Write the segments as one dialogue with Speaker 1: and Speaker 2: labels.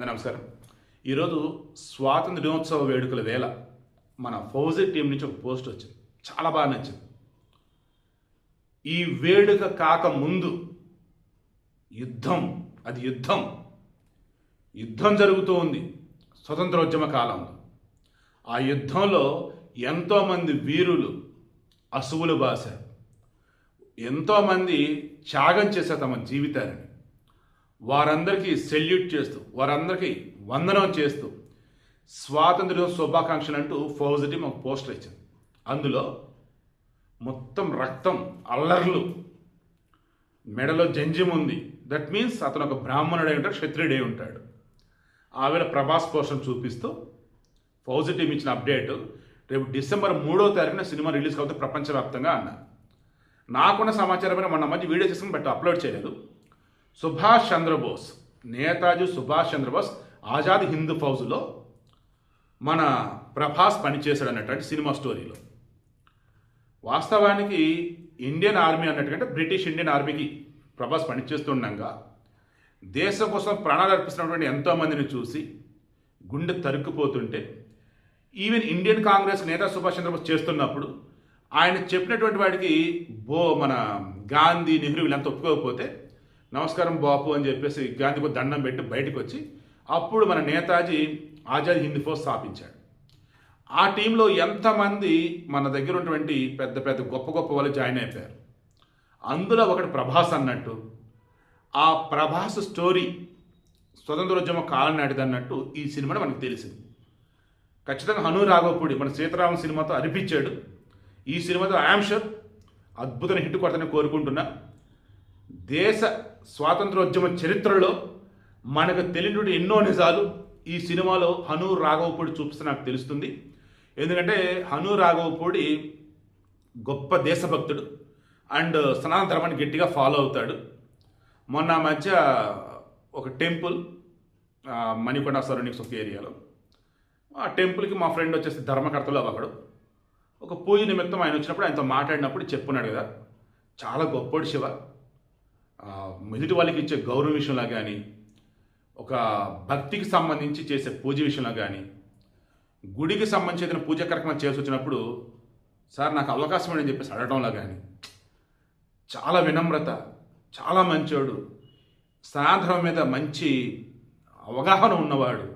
Speaker 1: నమస్కారం. ఈరోజు స్వాతంత్ర దినోత్సవ వేడుకల వేళ మన ఫౌజీ టీం నుంచి ఒక పోస్ట్ వచ్చింది. చాలా బాగా నచ్చింది. ఈ వేడుక కాక ముందు యుద్ధం జరుగుతూ ఉంది స్వతంత్రోద్యమ కాలంలో. ఆ యుద్ధంలో ఎంతోమంది వీరులు అసువులు బాశారు, ఎంతోమంది త్యాగం చేశారు తమ జీవితాన్ని. వారందరికీ సెల్యూట్ చేస్తూ, వారందరికీ వందనం చేస్తూ స్వాతంత్ర శుభాకాంక్షలు అంటూ ఫౌజీ టీం ఒక పోస్టర్ ఇచ్చింది. అందులో మొత్తం రక్తం, అల్లర్లు, మెడలో జంజం ఉంది. దట్ మీన్స్ అతను ఒక బ్రాహ్మణుడై ఉంటాడు, క్షత్రియుడై ఉంటాడు. ఆవేళ ప్రభాస్ పోస్టర్ చూపిస్తూ ఫౌజీ టీం ఇచ్చిన అప్డేట్, రేపు డిసెంబర్ 3వ తారీఖున సినిమా రిలీజ్ అవుతుంది ప్రపంచవ్యాప్తంగా అన్నారు. నాకున్న సమాచారమైన మన మధ్య వీడియో చేసుకుని బట్ అప్లోడ్ చేయలేదు. సుభాష్ చంద్రబోస్, నేతాజీ సుభాష్ చంద్రబోస్ ఆజాద్ హింద్ ఫౌజ్లో మన ప్రభాస్ పనిచేశాడు అన్నటువంటి సినిమా స్టోరీలో. వాస్తవానికి ఇండియన్ ఆర్మీ అన్నట్టుకంటే బ్రిటిష్ ఇండియన్ ఆర్మీకి ప్రభాస్ పనిచేస్తుండగా దేశం కోసం ప్రాణాలు అర్పిస్తున్నటువంటి ఎంతోమందిని చూసి గుండె తరుక్కుపోతుంటే, ఈవెన్ ఇండియన్ కాంగ్రెస్ నేత సుభాష్ చంద్రబోస్ చేస్తున్నప్పుడు ఆయన చెప్పినటువంటి వాడికి మన గాంధీ, నెహ్రూ వీళ్ళంతా ఒప్పుకోకపోతే నమస్కారం బాపు అని చెప్పేసి గాంధీకి దండం పెట్టి బయటకు వచ్చి అప్పుడు మన నేతాజీ ఆజాద్ హింద్ ఫౌజ్ స్థాపించాడు. ఆ టీంలో ఎంతమంది మన దగ్గర ఉన్నటువంటి పెద్ద పెద్ద గొప్ప వాళ్ళు జాయిన్ అయిపోయారు. అందులో ఒకటి ప్రభాస్ అన్నట్టు. ఆ ప్రభాస్ స్టోరీ స్వతంత్రోద్యమ కాలం నాటిది అన్నట్టు ఈ సినిమాని మనకు తెలిసింది. ఖచ్చితంగా హను రాఘవపూడి మన సీతారామ సినిమాతో అనిపించాడు. ఈ సినిమాతో ఐయామ్ షూర్ అద్భుతమైన హిట్ కొడతానని కోరుకుంటున్నా. దేశ స్వాతంత్రోద్యమ చరిత్రలో మనకు తెలియని ఎన్నో నిజాలు ఈ సినిమాలో హను రాఘవపూడి చూపిస్తే నాకు తెలుస్తుంది. ఎందుకంటే హను రాఘవపూడి గొప్ప దేశభక్తుడు అండ్ సనాతన ధర్మాన్ని గట్టిగా ఫాలో అవుతాడు. మొన్న మధ్య ఒక టెంపుల్ మణికొండ సరౌండింగ్స్ ఒక ఏరియాలో, ఆ టెంపుల్కి మా ఫ్రెండ్ వచ్చేసి ధర్మకర్తలో ఒకడు ఒక పూజ నిమిత్తం ఆయన వచ్చినప్పుడు ఆయనతో మాట్లాడినప్పుడు చెప్పున్నాడు కదా, చాలా గొప్పోడు శివ, ఎదుటి వాళ్ళకి ఇచ్చే గౌరవ విషయంలో కానీ, ఒక భక్తికి సంబంధించి చేసే పూజ విషయంలో కానీ, గుడికి సంబంధించి ఏదైనా పూజ కార్యక్రమం చేసి వచ్చినప్పుడు సార్ నాకు అవకాశం అని చెప్పేసి అడగడంలో కానీ చాలా వినమ్రత, చాలా మంచోడు, సనాతనం మీద మంచి అవగాహన ఉన్నవాడు.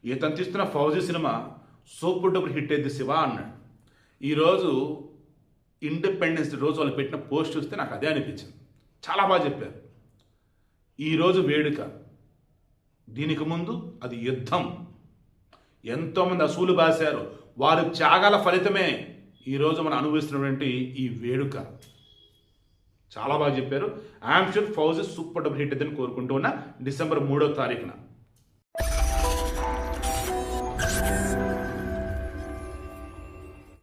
Speaker 1: ఇతను తీస్తున్న fauji cinema super duper hit అయింది శివ అన్నాడు. ఈరోజు ఇండిపెండెన్స్ డే రోజు వాళ్ళు పెట్టిన పోస్ట్ చూస్తే నాకు అదే అనిపించింది. చాలా బాగా చెప్పారు. ఈరోజు వేడుక, దీనికి ముందు అది యుద్ధం. ఎంతోమంది అసూలు బాశారు, వారి త్యాగాల ఫలితమే ఈరోజు మనం అనుభవిస్తున్నటువంటి ఈ వేడుక. చాలా బాగా చెప్పారు. I'm sure fauji super double hit అని కోరుకుంటూ ఉన్నా. డిసెంబర్ 3వ తారీఖున